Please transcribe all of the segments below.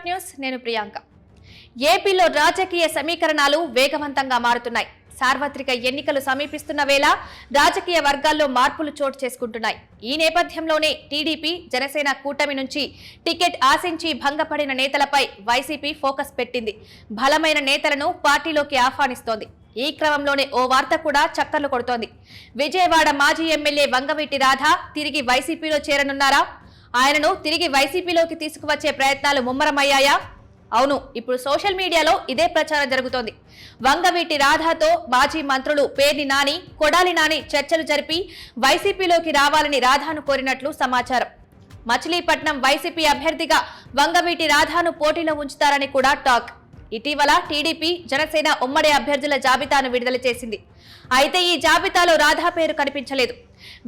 News నేను ప్రియాంక. ఏపీలో రాజకీయ సమీకరణాలు వేగవంతంగా మారుతున్నాయి. సార్వత్రిక ఎన్నికలు సమీపిస్తున్న వేళ రాజకీయ వర్గాల్లో మార్పులు చోటు చేసుకుంటున్నాయి. ఈ నేపథ్యంలోనే టీడీపీ జనసేన కూటమి నుంచి టికెట్ ఆశించి భంగపడిన నేతలపై వైసీపీ ఫోకస్ పెట్టింది. బలమైన నేతలను పార్టీలోకి ఆహ్వానిస్తోంది. ఈ క్రమంలోనే ఓ వార్త కూడా చక్కర్లు కొడుతోంది. విజయవాడ మాజీ ఎమ్మెల్యే వంగవీటి రాధ తిరిగి వైసీపీలో చేరనున్నారా? ఆయనను తిరిగి వైసీపీలోకి తీసుకువచ్చే ప్రయత్నాలు ముమ్మరమయ్యాయా? అవును, ఇప్పుడు సోషల్ మీడియాలో ఇదే ప్రచారం జరుగుతోంది. వంగవీటి రాధాతో మాజీ మంత్రులు పేర్ని నాని, కొడాలి నాని చర్చలు జరిపి వైసీపీలోకి రావాలని రాధాను కోరినట్లు సమాచారం. మచిలీపట్నం వైసీపీ అభ్యర్థిగా వంగవీటి రాధాను పోటీలో ఉంచుతారని కూడా టాక్. ఇటీవల టీడీపీ జనసేన ఉమ్మడి అభ్యర్థుల జాబితాను విడుదల చేసింది. అయితే ఈ జాబితాలో రాధా పేరు కనిపించలేదు.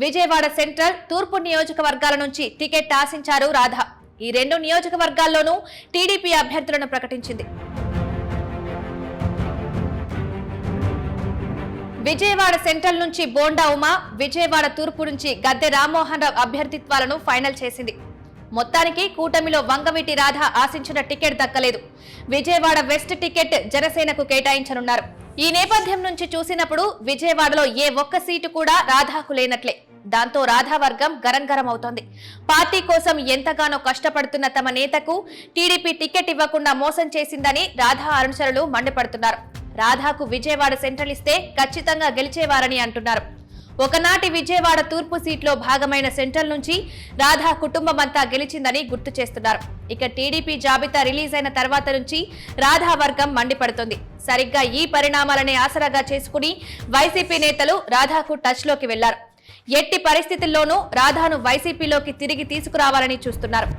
విజయవాడ సెంట్రల్, తూర్పు నియోజకవర్గాల నుంచి టికెట్ ఆశించారు రాధా. ఈ రెండు నియోజకవర్గాల్లోనూ టీడీపీ అభ్యర్థులను ప్రకటించింది. విజయవాడ సెంట్రల్ నుంచి బోండా ఉమా, విజయవాడ తూర్పు నుంచి గద్దె రామ్మోహన్ రావు అభ్యర్థిత్వాలను ఫైనల్ చేసింది. మొత్తానికి కూటమిలో వంగవీటి రాధ ఆశించిన టికెట్ దక్కలేదు. విజయవాడ వెస్ట్ టికెట్ జనసేనకు కేటాయించనున్నారు. ఈ నేపథ్యం నుంచి చూసినప్పుడు విజయవాడలో ఏ ఒక్క సీటు కూడా రాధాకు లేనట్లే. దాంతో రాధా వర్గం గరంగరం అవుతోంది. పార్టీ కోసం ఎంతగానో కష్టపడుతున్న తమ నేతకు టీడీపీ టికెట్ ఇవ్వకుండా మోసం చేసిందని రాధా అనుచరులు మండిపడుతున్నారు. రాధాకు విజయవాడ సెంట్రల్ ఇస్తే ఖచ్చితంగా గెలిచేవారని అంటున్నారు. ఒకనాటి విజయవాడ తూర్పు సీట్లో భాగమైన సెంట్రల్ నుంచి రాధా కుటుంబమంతా గెలిచిందని గుర్తు చేస్తున్నారు. ఇక టీడీపీ జాబితా రిలీజ్ అయిన తర్వాత నుంచి రాధా వర్గం మండిపడుతుంది. సరిగ్గా ఈ పరిణామాలనే ఆసరాగా చేసుకుని వైసీపీ నేతలు రాధాకు టచ్ లోకి వెళ్లారు. ఎట్టి పరిస్థితుల్లోనూ రాధాను వైసీపీలోకి తిరిగి తీసుకురావాలని చూస్తున్నారు.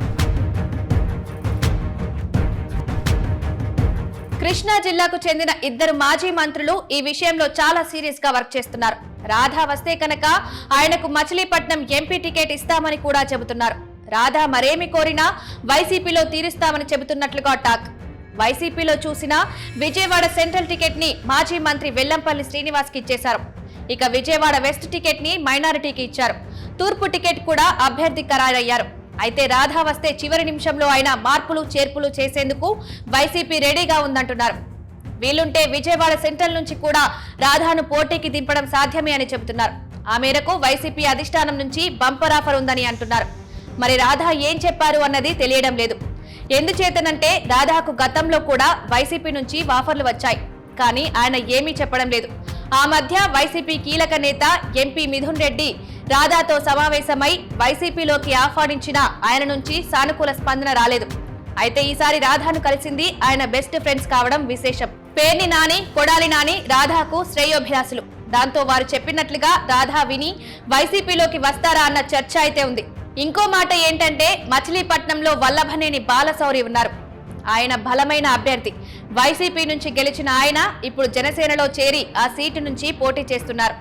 కృష్ణా జిల్లాకు చెందిన ఇద్దరు మాజీ మంత్రులు ఈ విషయంలో చాలా సీరియస్ గా వర్క్ చేస్తున్నారు. రాధా వస్తే కనుక ఆయనకు మచిలీపట్నం ఎంపీ టికెట్ ఇస్తామని కూడా చెబుతున్నారు. రాధా మరేమి కోరినా వైసీపీలో తీరుస్తామని చెబుతున్నట్లుగా టాక్. వైసీపీలో చూసినా విజయవాడ సెంట్రల్ టికెట్ ని మాజీ మంత్రి వెల్లంపల్లి శ్రీనివాస్ కి ఇచ్చేశారు. ఇక విజయవాడ వెస్ట్ టికెట్ ని మైనారిటీకి ఇచ్చారు. తూర్పు టికెట్ కూడా అభ్యర్థి ఖరారయ్యారు. అయితే రాధా వస్తే చివరి నిమిషంలో ఆయన మార్పులు చేర్పులు చేసేందుకు వైసీపీ రెడీగా ఉందంటున్నారు. వీలుంటే విజయవాడ సెంట్రల్ నుంచి కూడా రాధాను పోటీకి దింపడం సాధ్యమే అని చెబుతున్నారు. ఆ మేరకు వైసీపీ అధిష్టానం నుంచి బంపర్ ఆఫర్ ఉందని అంటున్నారు. మరి రాధా ఏం చెప్పారు అన్నది తెలియడం లేదు. ఎందుచేతనంటే రాధాకు గతంలో కూడా వైసీపీ నుంచి ఆఫర్లు వచ్చాయి, కానీ ఆయన ఏమీ చెప్పడం లేదు. ఆ మధ్య వైసీపీ కీలక నేత ఎంపీ మిథున్ రెడ్డి రాధాతో సమావేశమై వైసీపీలోకి ఆహ్వానించిన ఆయన నుంచి సానుకూల స్పందన రాలేదు. అయితే ఈసారి రాధాను కలిసింది ఆయన బెస్ట్ ఫ్రెండ్స్ కావడం విశేషం. పేర్ని నాని, కొడాలి నాని రాధాకు శ్రేయోభిలాసులు. దాంతో వారు చెప్పినట్లుగా రాధా విని వైసీపీలోకి వస్తారా అన్న చర్చ అయితే ఉంది. ఇంకో మాట ఏంటంటే మచిలీపట్నంలో వల్లభనేని బాలశౌరి ఉన్నారు. ఆయన బలమైన అభ్యర్థి. వైసీపీ నుంచి గెలిచిన ఆయన ఇప్పుడు జనసేనలో చేరి ఆ సీటు నుంచి పోటీ చేస్తున్నారు.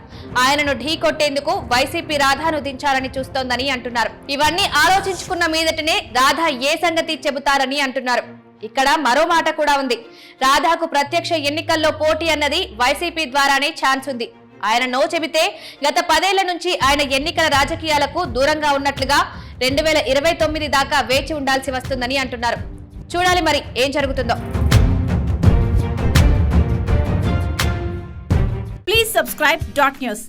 ఆయనను ఢీ కొట్టేందుకు వైసీపీ రాధాను దించాలని చూస్తోందని అంటున్నారు. ఇవన్నీ ఆలోచించుకున్న మీదటనే రాధా ఏ సంగతి చెబుతారని అంటున్నారు. ఇక్కడ మరో మాట కూడా ఉంది. రాధాకు ప్రత్యక్ష ఎన్నికల్లో పోటీ అన్నది వైసీపీ ద్వారానే ఛాన్స్ ఉంది. ఆయన నో చెబితే గత 10 ఏళ్ల నుంచి ఆయన ఎన్నికల రాజకీయాలకు దూరంగా ఉన్నట్లుగా 2029 దాకా వేచి ఉండాల్సి వస్తుందని అంటున్నారు. చూడాలి మరి ఏం జరుగుతుందో. Please subscribe .news.